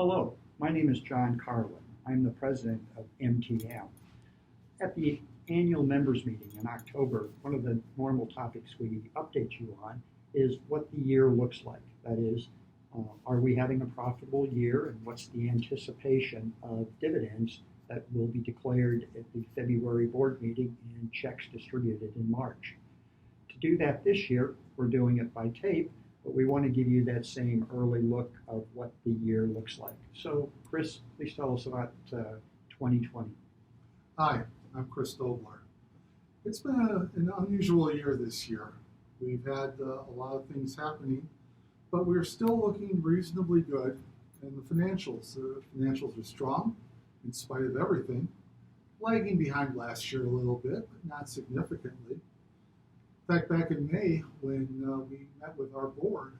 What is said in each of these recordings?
Hello, my name is John Carlin. I'm the president of MTM. At the annual members meeting in October, one of the normal topics we update you on is what the year looks like. That is, are we having a profitable year and what's the anticipation of dividends that will be declared at the February board meeting and checks distributed in March. To do that this year, we're doing it by tape, but we want to give you that same early look of what the year looks like. So, Chris, please tell us about 2020. Hi, I'm Chris Dobler. It's been an unusual year this year. We've had a lot of things happening, but we're still looking reasonably good. And the financials are strong in spite of everything, lagging behind last year a little bit, but not significantly. In fact, back in May, when we met with our board,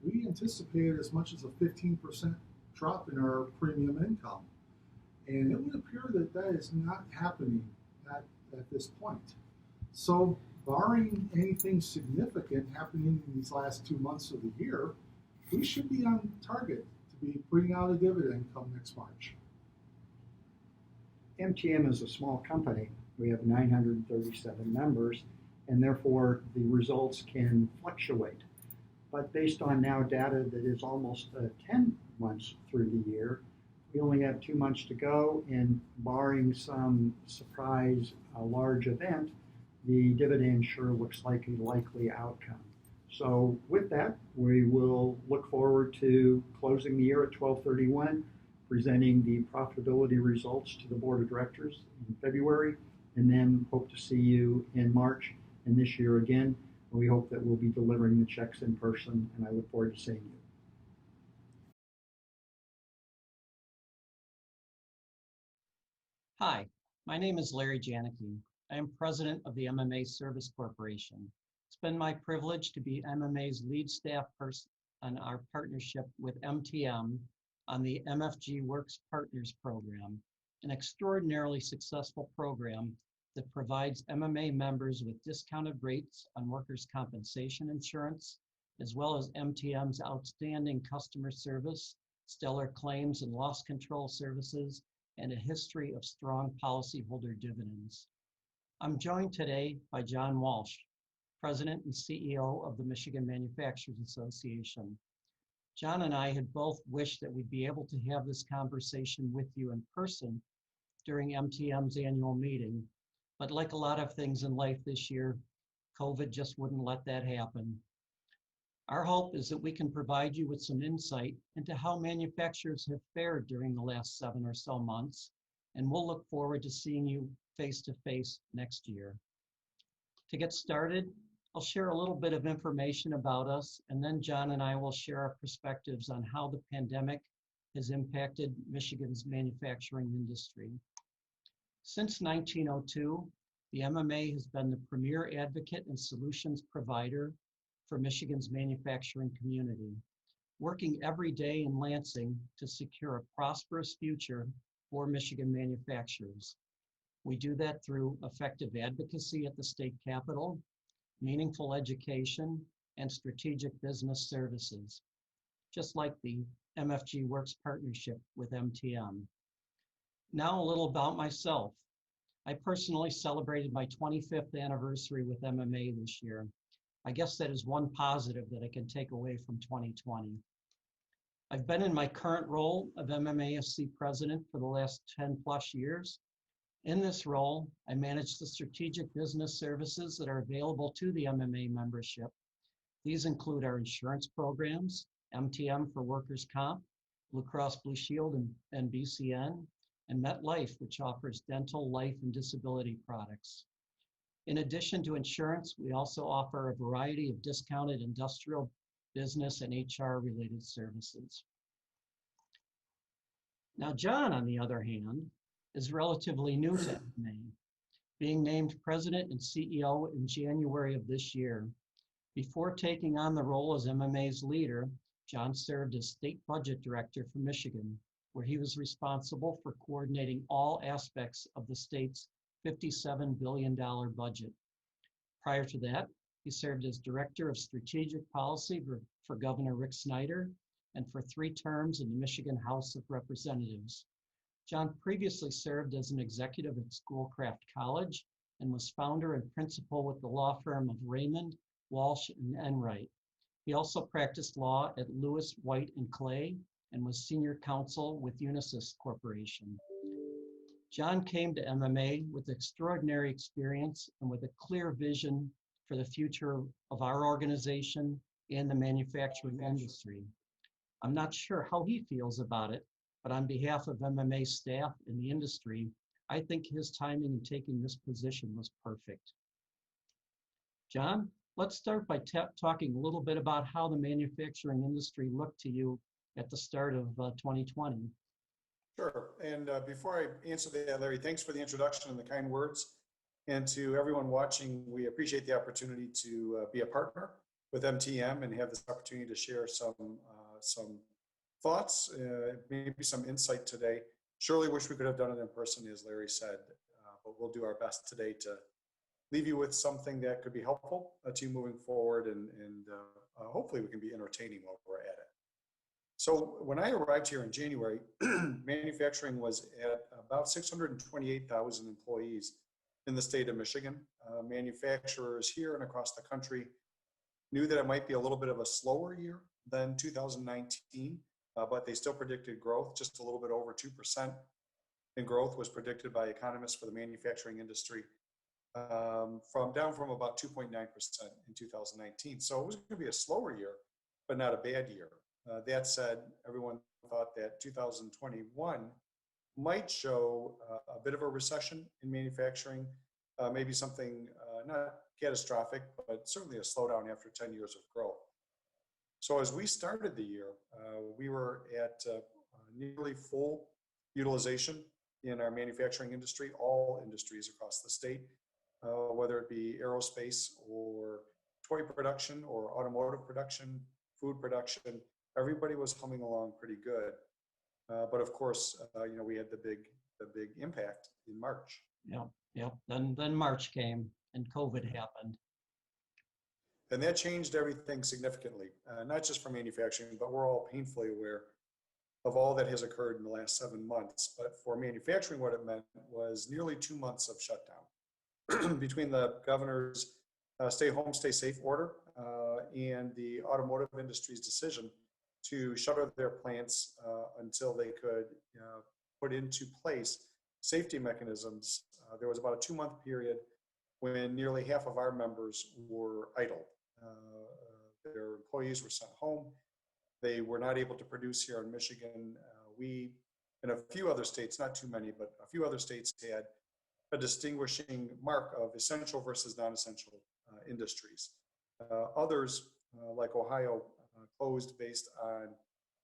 we anticipated as much as a 15% drop in our premium income. And it would appear that that is not happening at this point. So, barring anything significant happening in these last 2 months of the year, we should be on target to be putting out a dividend come next March. MTM is a small company. We have 937 members, and therefore the results can fluctuate. But based on now data that is almost 10 months through the year, we only have 2 months to go, and barring some surprise large event, the dividend sure looks like a likely outcome. So with that, we will look forward to closing the year at 12/31, presenting the profitability results to the board of directors in February, and then hope to see you in March. And this year again, we hope that we'll be delivering the checks in person, and I look forward to seeing you. Hi, my name is Larry Janicki. I am president of the MMA Service Corporation. It's been my privilege to be MMA's lead staff person on our partnership with MTM on the MFG Works Partners Program, an extraordinarily successful program that provides MMA members with discounted rates on workers' compensation insurance, as well as MTM's outstanding customer service, stellar claims and loss control services, and a history of strong policyholder dividends. I'm joined today by John Walsh, President and CEO of the Michigan Manufacturers Association. John and I had both wished that we'd be able to have this conversation with you in person during MTM's annual meeting, but like a lot of things in life this year, COVID just wouldn't let that happen. Our hope is that we can provide you with some insight into how manufacturers have fared during the last 7 or so months, and we'll look forward to seeing you face to face next year. To get started, I'll share a little bit of information about us, and then John and I will share our perspectives on how the pandemic has impacted Michigan's manufacturing industry. Since 1902, the MMA has been the premier advocate and solutions provider for Michigan's manufacturing community, working every day in Lansing to secure a prosperous future for Michigan manufacturers. We do that through effective advocacy at the state capitol, meaningful education, and strategic business services, just like the MFG Works partnership with MTM. Now a little about myself. I personally celebrated my 25th anniversary with MMA this year. I guess that is one positive that I can take away from 2020. I've been in my current role of MMASC president for the last 10 plus years. In this role, I manage the strategic business services that are available to the MMA membership. These include our insurance programs, MTM for workers' comp, Blue Cross Blue Shield and BCN, and MetLife, which offers dental, life, and disability products. In addition to insurance, we also offer a variety of discounted industrial, business, and HR-related services. Now, John, on the other hand, is relatively new to MMA, being named president and CEO in January of this year. Before taking on the role as MMA's leader, John served as state budget director for Michigan, where he was responsible for coordinating all aspects of the state's $57 billion budget. Prior to that, he served as director of strategic policy for Governor Rick Snyder and for 3 terms in the Michigan House of Representatives. John previously served as an executive at Schoolcraft College and was founder and principal with the law firm of Raymond, Walsh and Enright. He also practiced law at Lewis, White and Clay and was senior counsel with Unisys Corporation. John came to MMA with extraordinary experience and with a clear vision for the future of our organization and the manufacturing industry. I'm not sure how he feels about it, but on behalf of MMA staff and the industry, I think his timing in taking this position was perfect. John, let's start by talking a little bit about how the manufacturing industry looked to you at the start of 2020. Sure. And before I answer that, Larry, thanks for the introduction and the kind words. And to everyone watching, we appreciate the opportunity to be a partner with MTM and have this opportunity to share some thoughts, maybe some insight today. Surely wish we could have done it in person, as Larry said, but we'll do our best today to leave you with something that could be helpful to you moving forward, and hopefully we can be entertaining while we're at it. So when I arrived here in January, manufacturing was at about 628,000 employees in the state of Michigan. Manufacturers here and across the country knew that it might be a little bit of a slower year than 2019, but they still predicted growth, just a little bit over 2%. And growth was predicted by economists for the manufacturing industry down from about 2.9% in 2019. So it was going to be a slower year, but not a bad year. That said, everyone thought that 2021 might show a bit of a recession in manufacturing, maybe something not catastrophic, but certainly a slowdown after 10 years of growth. So as we started the year, we were at nearly full utilization in our manufacturing industry, all industries across the state, whether it be aerospace or toy production or automotive production, food production. Everybody was humming along pretty good, but of course, we had the big impact in March. Yeah. Then March came and COVID happened. And that changed everything significantly, not just for manufacturing, but we're all painfully aware of all that has occurred in the last 7 months. But for manufacturing, what it meant was nearly 2 months of shutdown between the governor's stay home, stay safe order and the automotive industry's decision to shutter their plants until they could put into place safety mechanisms. There was about a 2-month period when nearly half of our members were idle. Their employees were sent home. They were not able to produce here in Michigan. We, in a few other states, not too many, but a few other states had a distinguishing mark of essential versus non-essential industries. Others, like Ohio, closed based on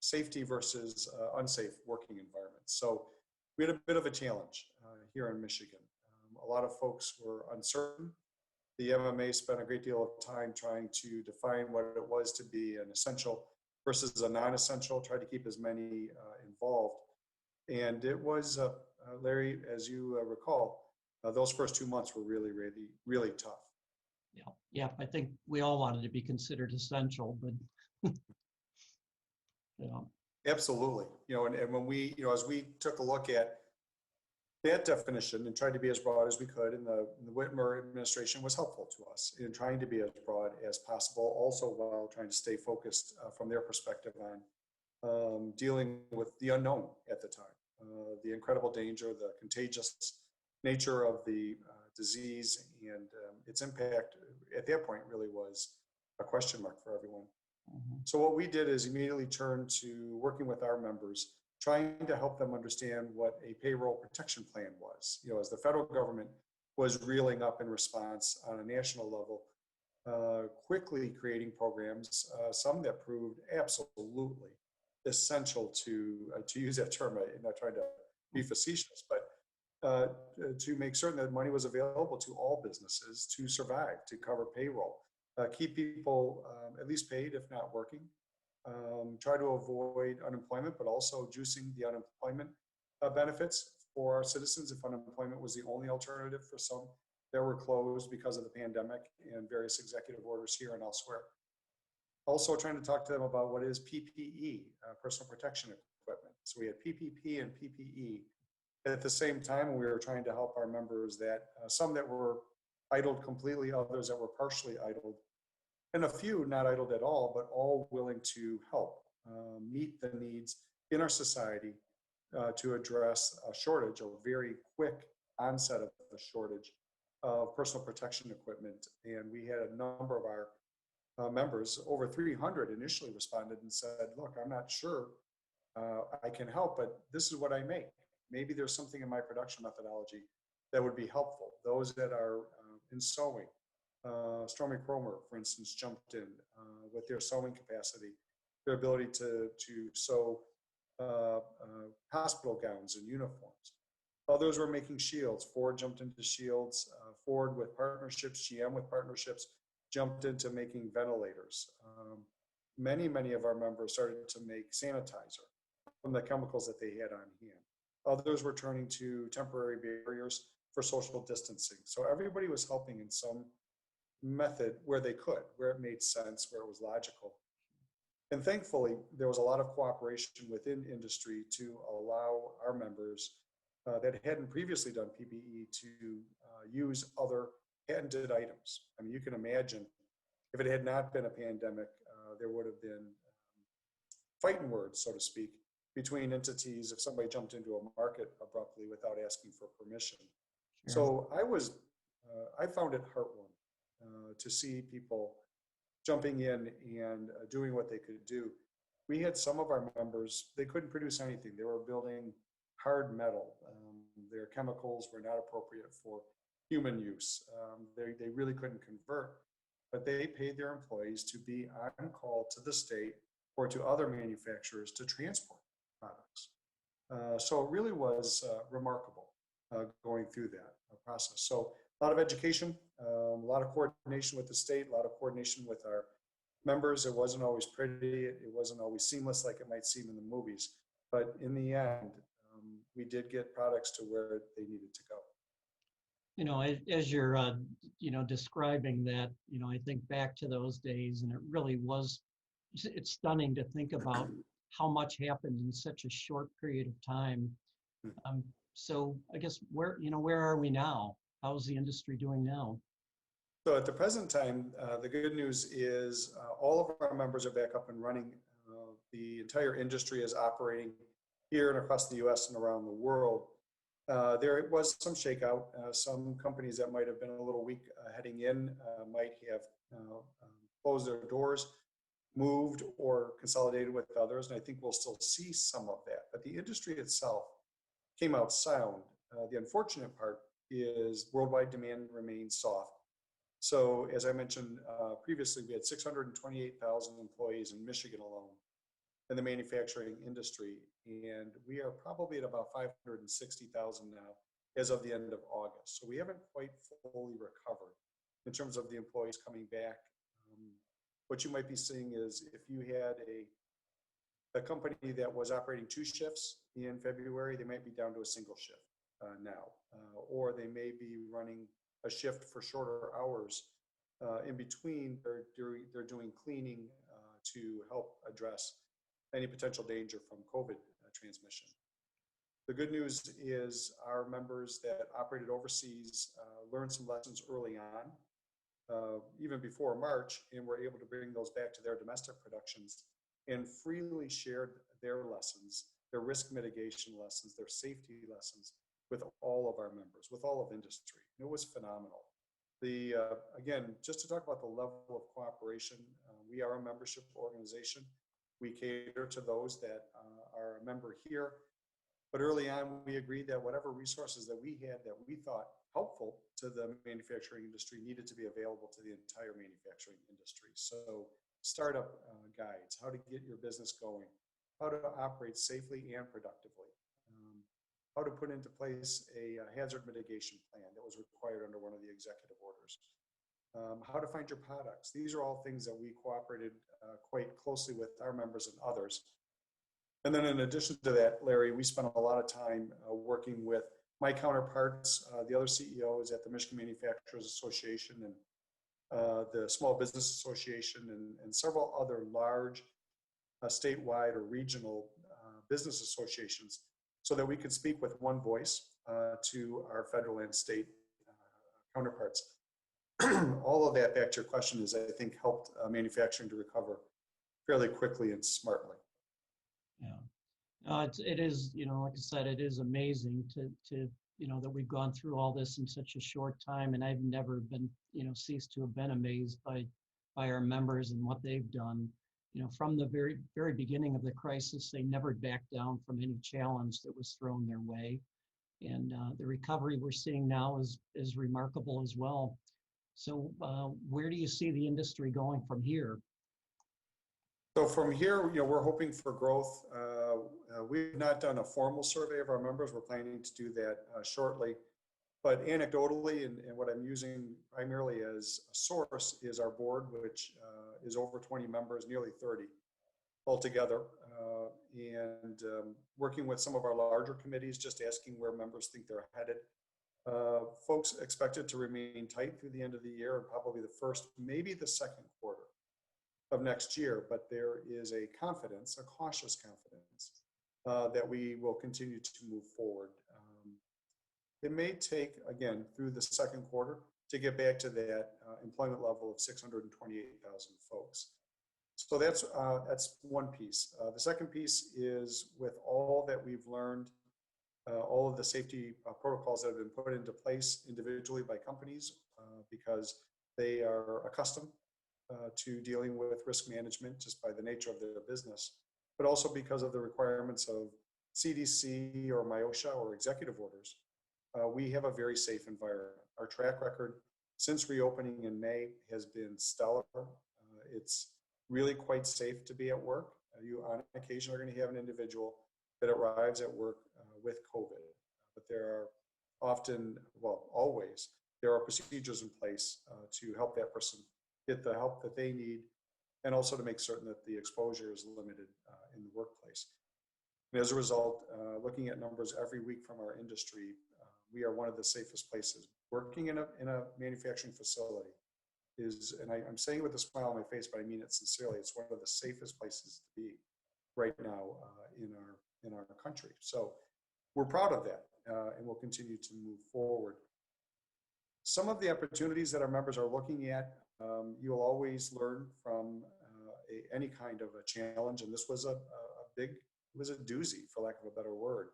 safety versus unsafe working environments. So we had a bit of a challenge here in Michigan. A lot of folks were uncertain. The MMA spent a great deal of time trying to define what it was to be an essential versus a non-essential, tried to keep as many involved. And it was, Larry, as you recall, those first 2 months were really, really, really tough. Yeah. I think we all wanted to be considered essential, but Absolutely. And when we, as we took a look at that definition and tried to be as broad as we could, and the Whitmer administration was helpful to us in trying to be as broad as possible, also while trying to stay focused from their perspective on dealing with the unknown at the time, the incredible danger, the contagious nature of the disease, and its impact at that point really was a question mark for everyone. Mm-hmm. So what we did is immediately turn to working with our members, trying to help them understand what a payroll protection plan was. As the federal government was reeling up in response on a national level, quickly creating programs, some that proved absolutely essential to use that term. I'm not trying to be facetious, but to make certain that money was available to all businesses to survive, to cover payroll, keep people at least paid, if not working, try to avoid unemployment, but also juicing the unemployment benefits for our citizens if unemployment was the only alternative for some that were closed because of the pandemic and various executive orders here and elsewhere. Also trying to talk to them about what is PPE, personal protection equipment. So we had PPP and PPE. At the same time, we were trying to help our members that some that were idled completely, others that were partially idled, and a few not idled at all, but all willing to help meet the needs in our society to address a shortage, a very quick onset of a shortage of personal protection equipment. And we had a number of our members, over 300 initially responded and said, look, I'm not sure I can help, but this is what I make. Maybe there's something in my production methodology that would be helpful. Those that are in sewing, Stormy Cromer, for instance, jumped in with their sewing capacity, their ability to sew hospital gowns and uniforms. Others were making shields. Ford jumped into shields. Ford with partnerships, GM with partnerships, jumped into making ventilators. Many of our members started to make sanitizer from the chemicals that they had on hand. Others were turning to temporary barriers for social distancing. So everybody was helping in some method where they could, where it made sense, where it was logical. And thankfully, there was a lot of cooperation within industry to allow our members that hadn't previously done PPE to use other patented items. I mean, you can imagine if it had not been a pandemic, there would have been fighting words, so to speak, between entities if somebody jumped into a market abruptly without asking for permission. Sure. So I found it heartwarming to see people jumping in and doing what they could do. We had some of our members, they couldn't produce anything. They were building hard metal. Their chemicals were not appropriate for human use. They really couldn't convert, but they paid their employees to be on call to the state or to other manufacturers to transport products. So it really was remarkable going through that process. So a lot of education, a lot of coordination with the state, a lot of coordination with our members. It wasn't always pretty. It wasn't always seamless like it might seem in the movies. But in the end, we did get products to where they needed to go. You know, as you're, describing that, I think back to those days, and it really was, it's stunning to think about how much happened in such a short period of time. So I guess where are we now? How's the industry doing now? So at the present time, the good news is all of our members are back up and running. The entire industry is operating here and across the US and around the world. There was some shakeout. Some companies that might have been a little weak heading in might have closed their doors, moved or consolidated with others, and I think we'll still see some of that. But the industry itself came out sound. The unfortunate part is worldwide demand remains soft. So as I mentioned previously, we had 628,000 employees in Michigan alone in the manufacturing industry, and we are probably at about 560,000 now as of the end of August. So we haven't quite fully recovered in terms of the employees coming back. What you might be seeing is if you had a company that was operating 2 shifts in February, they might be down to a single shift now, or they may be running a shift for shorter hours. In between, they're doing cleaning to help address any potential danger from COVID transmission. The good news is our members that operated overseas learned some lessons early on, even before March, and were able to bring those back to their domestic productions and freely shared their lessons, their risk mitigation lessons, their safety lessons with all of our members, with all of industry. It was phenomenal. Again, just to talk about the level of cooperation, we are a membership organization. We cater to those that are a member here. But early on, we agreed that whatever resources that we had that we thought helpful to the manufacturing industry needed to be available to the entire manufacturing industry. So startup guides, how to get your business going, how to operate safely and productively, how to put into place a hazard mitigation plan that was required under one of the executive orders, how to find your products. These are all things that we cooperated quite closely with our members and others. And then in addition to that, Larry, we spent a lot of time working with my counterparts, the other CEOs at the Michigan Manufacturers Association, and the Small Business Association, and several other large statewide or regional business associations so that we could speak with one voice to our federal and state counterparts. All of that, back to your question, is I think helped manufacturing to recover fairly quickly and smartly. Yeah. It is, like I said, it is amazing to that we've gone through all this in such a short time, and I've never been, ceased to have been amazed by our members and what they've done. From the very, very beginning of the crisis, they never backed down from any challenge that was thrown their way. And the recovery we're seeing now is remarkable as well. So where do you see the industry going from here? So from here, we're hoping for growth. We've not done a formal survey of our members. We're planning to do that shortly. But anecdotally, and what I'm using primarily as a source is our board, which is over 20 members, nearly 30 altogether. And working with some of our larger committees, just asking where members think they're headed. Folks expected to remain tight through the end of the year and probably the first, maybe the second quarter of next year. But there is a confidence, a cautious confidence, that we will continue to move forward. It may take, again, through the second quarter to get back to that employment level of 628,000 folks. So that's one piece. The second piece is with all that we've learned, all of the safety protocols that have been put into place individually by companies because they are accustomed to dealing with risk management just by the nature of their business, but also because of the requirements of CDC or MIOSHA or executive orders. We have a very safe environment. Our track record since reopening in May has been stellar. It's really quite safe to be at work. You on occasion are going to have an individual that arrives at work with COVID, but there are often, well, always, there are procedures in place to help that person get the help that they need, and also to make certain that the exposure is limited in the workplace. And as a result, looking at numbers every week from our industry, we are one of the safest places. Working in a manufacturing facility is, and I'm saying it with a smile on my face, but I mean it sincerely, it's one of the safest places to be right now in our country. So we're proud of that, and we'll continue to move forward. Some of the opportunities that our members are looking at, you'll always learn from any kind of a challenge, and this was a doozy, for lack of a better word,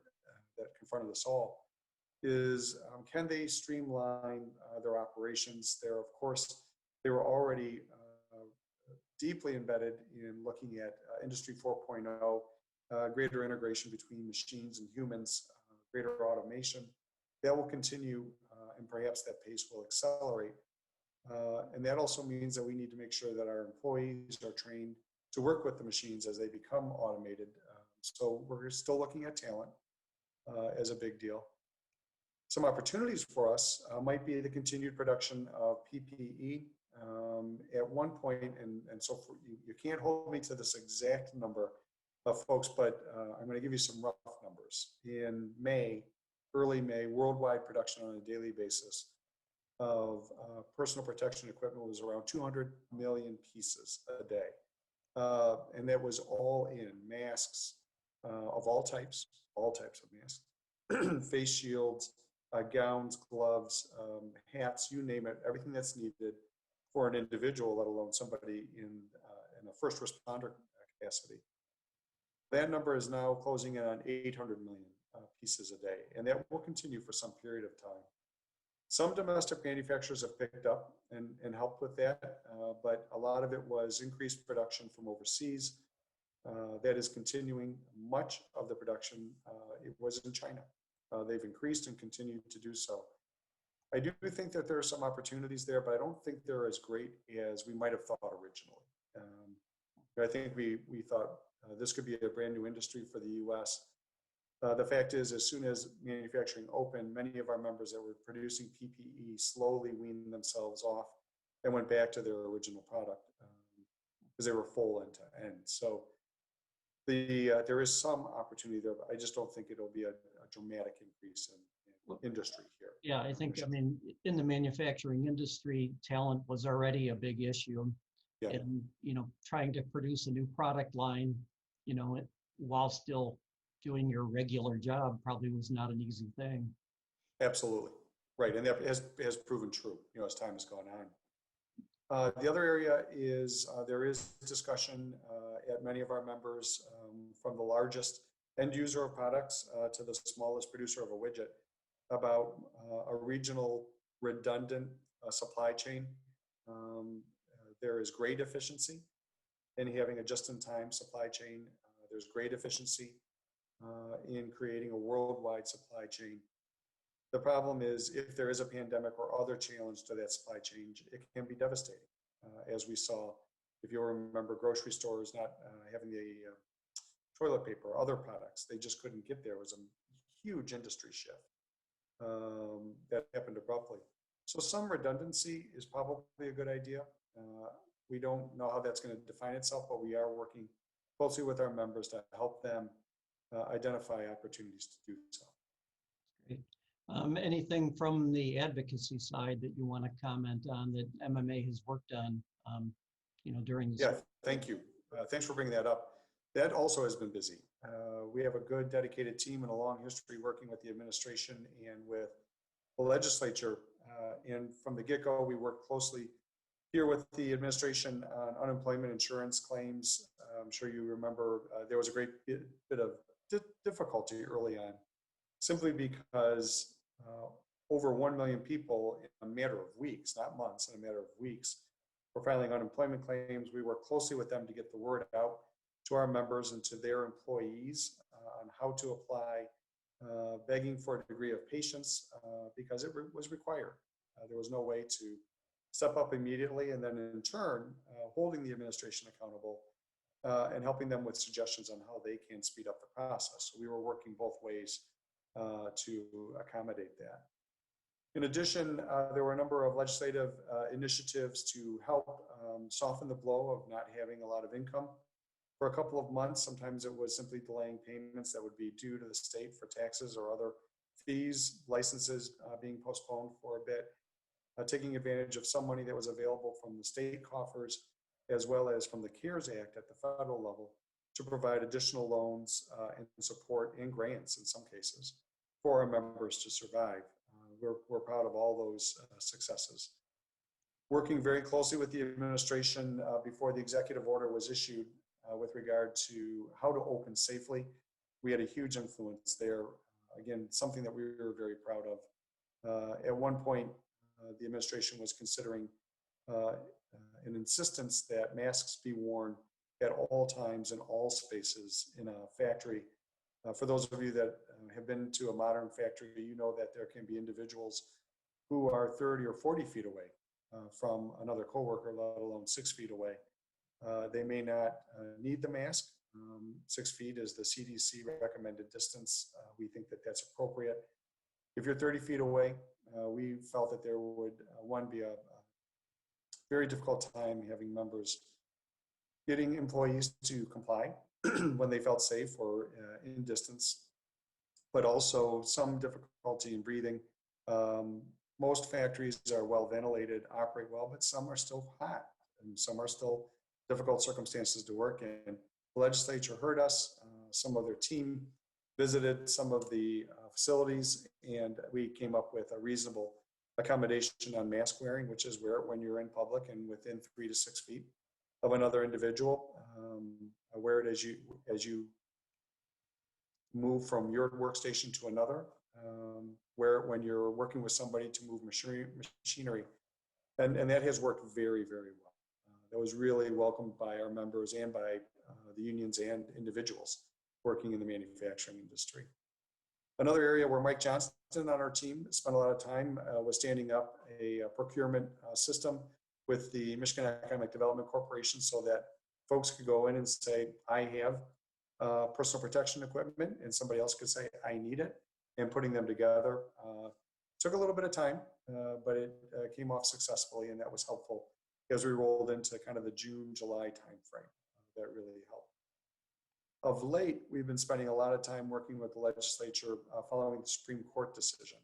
that confronted us all, is can they streamline their operations? Of course, they were already deeply embedded in looking at Industry 4.0, greater integration between machines and humans, greater automation. That will continue, and perhaps that pace will accelerate. And that also means that we need to make sure that our employees are trained to work with the machines as they become automated. So we're still looking at talent as a big deal. Some opportunities for us might be the continued production of PPE. At one point, and so you can't hold me to this exact number of folks, but I'm going to give you some rough numbers. In May, early May, worldwide production on a daily basis of personal protection equipment was around 200 million pieces a day. And that was all in masks of all types of masks, face shields, gowns, gloves, hats, you name it, everything that's needed for an individual, let alone somebody in a first responder capacity. That number is now closing in on 800 million pieces a day, and that will continue for some period of time. Some domestic manufacturers have picked up and helped with that, but a lot of it was increased production from overseas. That is continuing. Much of the production, it was in China. They've increased and continued to do so. I do think that there are some opportunities there, but I don't think they're as great as we might have thought originally. I think we thought this could be a brand new industry for the U.S. The fact is, as soon as manufacturing opened, many of our members that were producing PPE slowly weaned themselves off and went back to their original product because they were full end to end. So there is some opportunity there, but I just don't think it'll be a dramatic increase in industry here. Yeah, I think, I mean, in the manufacturing industry, talent was already a big issue. Yeah. And, trying to produce a new product line, while still doing your regular job probably was not an easy thing. Absolutely. Right. And that has proven true, as time has gone on. The other area is there is discussion at many of our members, from the largest end user of products to the smallest producer of a widget, about a regional redundant supply chain. There is great efficiency in having a just-in-time supply chain. There's great efficiency in creating a worldwide supply chain. The problem is, if there is a pandemic or other challenge to that supply chain, it can be devastating. As we saw, if you remember, grocery stores not having the toilet paper or other products, they just couldn't get there. It was a huge industry shift that happened abruptly. So some redundancy is probably a good idea. We don't know how that's going to define itself, but we are working closely with our members to help them identify opportunities to do so. Great. Anything from the advocacy side that you want to comment on that MMA has worked on, during this? Yeah, thank you. Thanks for bringing that up. That also has been busy. We have a good dedicated team and a long history working with the administration and with the legislature. And from the get-go, we worked closely here with the administration on unemployment insurance claims. I'm sure you remember there was a great bit of difficulty early on, simply because over 1 million people in a matter of weeks, not months, in a matter of weeks, were filing unemployment claims. We worked closely with them to get the word out to our members and to their employees on how to apply, begging for a degree of patience because it was required. There was no way to step up immediately, and then in turn, holding the administration accountable and helping them with suggestions on how they can speed up the process. So we were working both ways to accommodate that. In addition, there were a number of legislative initiatives to help soften the blow of not having a lot of income for a couple of months. Sometimes it was simply delaying payments that would be due to the state for taxes or other fees, licenses being postponed for a bit, taking advantage of some money that was available from the state coffers, as well as from the CARES Act at the federal level, to provide additional loans and support and grants in some cases for our members to survive. We're proud of all those successes. Working very closely with the administration before the executive order was issued with regard to how to open safely, we had a huge influence there. Again, something that we were very proud of. At one point, the administration was considering an insistence that masks be worn at all times in all spaces in a factory. For those of you that have been to a modern factory, you know that there can be individuals who are 30 or 40 feet away from another coworker, let alone 6 feet away. They may not need the mask. 6 feet is the CDC recommended distance. We think that that's appropriate. If you're 30 feet away, we felt that there would, be a very difficult time having members getting employees to comply when they felt safe or in distance, but also some difficulty in breathing. Most factories are well ventilated, operate well, but some are still hot and some are still difficult circumstances to work in. The legislature heard us. Some of their team visited some of the facilities, and we came up with a reasonable accommodation on mask wearing, which is when you're in public and within 3 to 6 feet of another individual. Wear it as you move from your workstation to another. Wear it when you're working with somebody to move machinery. And that has worked very, very well. That was really welcomed by our members and by the unions and individuals working in the manufacturing industry. Another area where Mike Johnston on our team spent a lot of time was standing up a procurement system with the Michigan Economic Development Corporation so that folks could go in and say, I have personal protection equipment, and somebody else could say, I need it, and putting them together. Took a little bit of time, but it came off successfully, and that was helpful as we rolled into kind of the June, July timeframe. That really helped. Of late, we've been spending a lot of time working with the legislature following the Supreme Court decision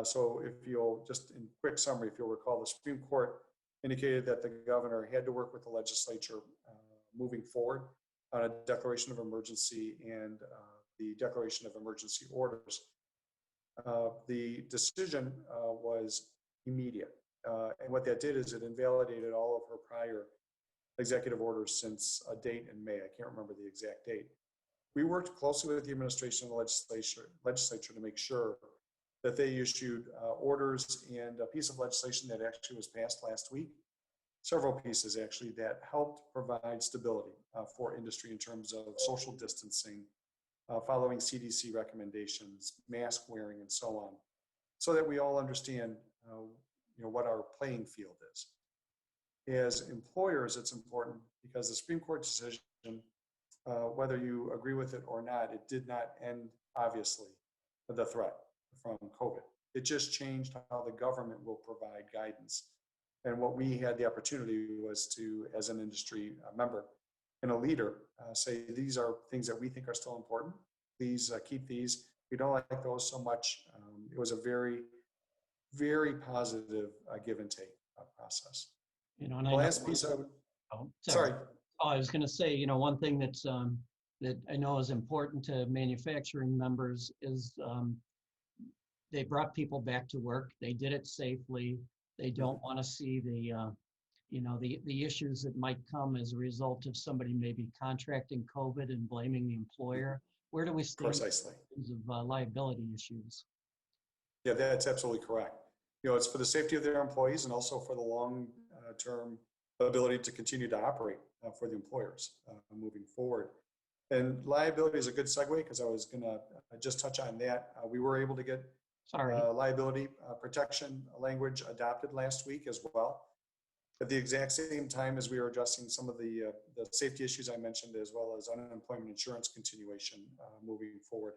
So if you'll, just in quick summary, if you'll recall, the Supreme Court indicated that the governor had to work with the legislature moving forward on a declaration of emergency and the declaration of emergency orders. The decision was immediate. And what that did is it invalidated all of her prior executive orders since a date in May. I can't remember the exact date. We worked closely with the administration and the legislature to make sure that they issued orders and a piece of legislation that actually was passed last week, several pieces actually, that helped provide stability for industry in terms of social distancing, following CDC recommendations, mask wearing, and so on, so that we all understand what our playing field is. As employers, it's important because the Supreme Court decision, whether you agree with it or not, it did not end, obviously, the threat from COVID. It just changed how the government will provide guidance. And what we had the opportunity was to, as an industry member and a leader, say these are things that we think are still important. Please keep these. We don't like those so much. It was a very, very positive give and take process. And the last piece I would, sorry. Oh, I was going to say, one thing that's that I know is important to manufacturing members is they brought people back to work. They did it safely. They don't want to see the issues that might come as a result of somebody maybe contracting COVID and blaming the employer. Where do we stand precisely in terms of liability issues? Yeah, that's absolutely correct. It's for the safety of their employees and also for the long-term ability to continue to operate for the employers moving forward. And liability is a good segue because I was going to just touch on that. We were able to get liability protection language adopted last week as well. At the exact same time as we were addressing some of the safety issues I mentioned, as well as unemployment insurance continuation moving forward.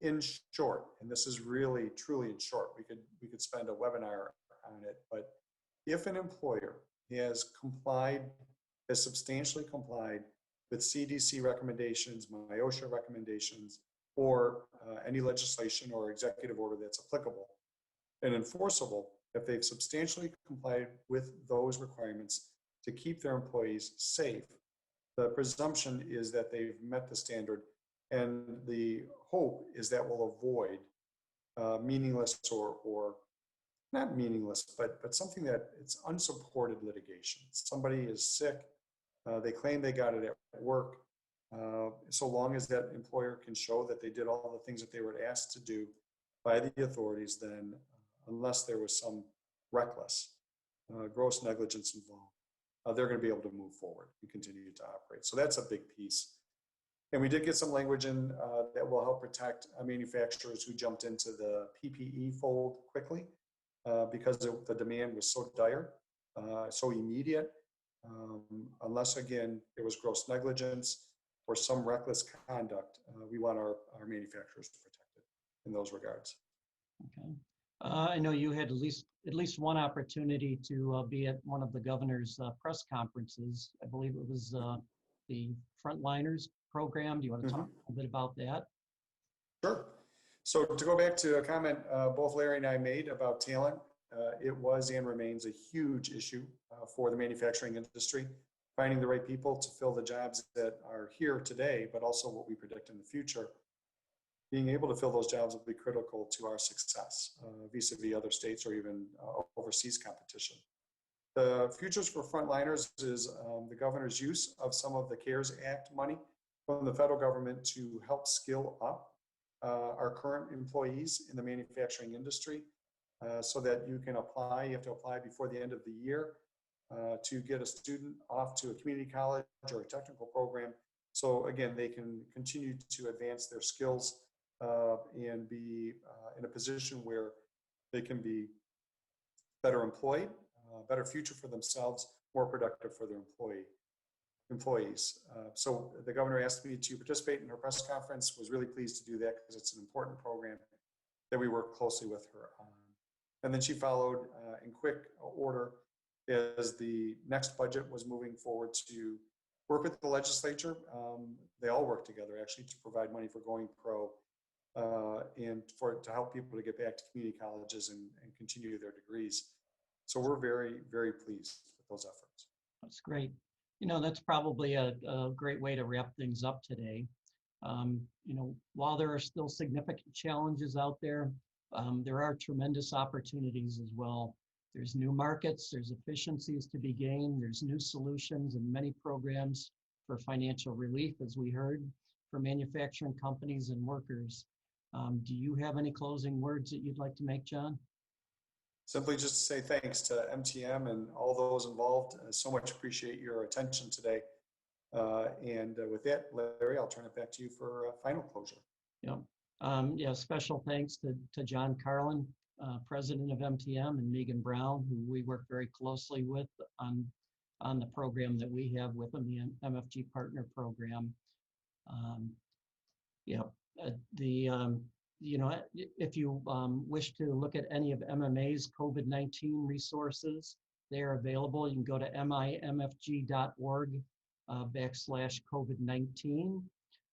In short, and this is really truly in short, we could spend a webinar on it, but if an employer has substantially complied with CDC recommendations, MIOSHA recommendations, or any legislation or executive order that's applicable and enforceable, if they've substantially complied with those requirements to keep their employees safe, the presumption is that they've met the standard, and the hope is that will avoid meaningless or not meaningless, but something that it's unsupported litigation. Somebody is sick, they claim they got it at work. So long as that employer can show that they did all the things that they were asked to do by the authorities, then unless there was some reckless, gross negligence involved, they're going to be able to move forward and continue to operate. So that's a big piece. And we did get some language in that will help protect manufacturers who jumped into the PPE fold quickly because the demand was so dire, so immediate. Unless, again, there was gross negligence or some reckless conduct, we want our manufacturers protected in those regards. Okay. I know you had at least one opportunity to be at one of the governor's press conferences. I believe it was the Frontliners program. Do you want to talk a little bit about that? Sure. So to go back to a comment both Larry and I made about talent, it was and remains a huge issue for the manufacturing industry, finding the right people to fill the jobs that are here today, but also what we predict in the future. Being able to fill those jobs will be critical to our success vis-a-vis other states or even overseas competition. The futures for Frontliners is the governor's use of some of the CARES Act money from the federal government to help skill up our current employees in the manufacturing industry so that you can apply. You have to apply before the end of the year to get a student off to a community college or a technical program. So again, they can continue to advance their skills and be in a position where they can be better employed, better future for themselves, more productive for their employees. So the governor asked me to participate in her press conference, was really pleased to do that because it's an important program that we work closely with her on. And then she followed in quick order as the next budget was moving forward to work with the legislature. They all work together actually to provide money for Going Pro and to help people to get back to community colleges and continue their degrees. So we're very, very pleased with those efforts. That's great. You know, that's probably a great way to wrap things up today. You know, while there are still significant challenges out there, there are tremendous opportunities as well. There's new markets, there's efficiencies to be gained, there's new solutions and many programs for financial relief, as we heard, for manufacturing companies and workers. Do you have any closing words that you'd like to make, John? Simply just to say thanks to MTM and all those involved. So much appreciate your attention today. And with that, Larry, I'll turn it back to you for a final closure. Yep. Yeah, special thanks to John Carlin, president of MTM, and Megan Brown, who we work very closely with on the program that we have with them, the MFG Partner Program. You know, if you wish to look at any of MMA's COVID-19 resources, they are available. You can go to mimfg.org/COVID-19.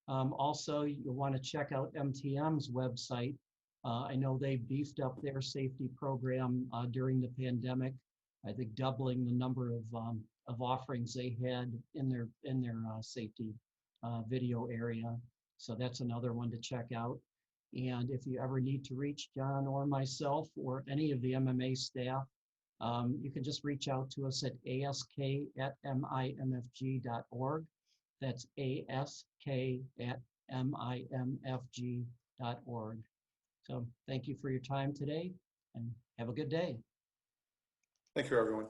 Also, you'll want to check out MTM's website. I know they beefed up their safety program during the pandemic, I think doubling the number of offerings they had in their safety video area. So that's another one to check out. And if you ever need to reach John or myself or any of the MMA staff, you can just reach out to us at ask@mimfg.org. That's ask@mimfg.org. So thank you for your time today and have a good day. Thank you, everyone.